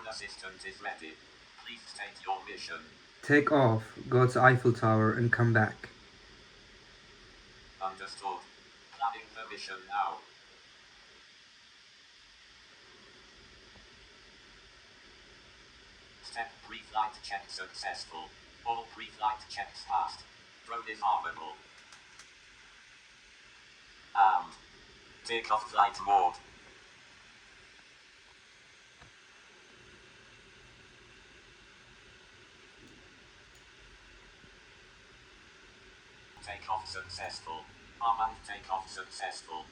assistant is ready. Please state your mission. Take off, go to Eiffel Tower, and come back. Understood. Planning the mission now. Step pre-flight check successful. All pre-flight checks passed. Drone is armable. And take off flight mode. Takeoff successful. Arm and takeoff successful.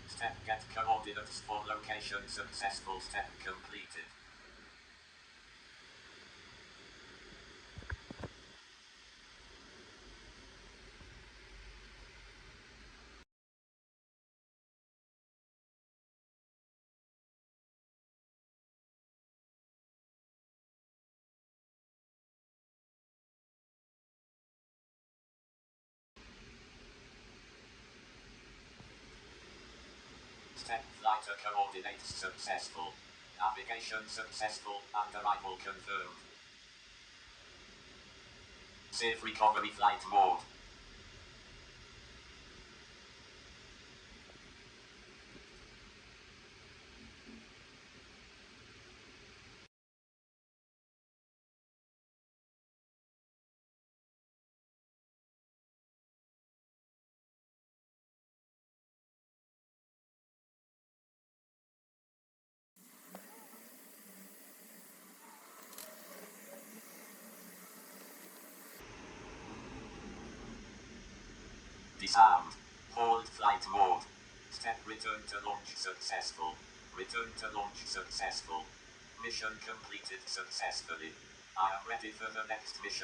Step get coordinates for location successful. Step completed. Step flighter coordinates successful. Navigation successful and arrival confirmed. Safe recovery flight mode. Disarmed. Hold flight mode. Step return to launch successful. Return to launch successful. Mission completed successfully. I am ready for the next mission.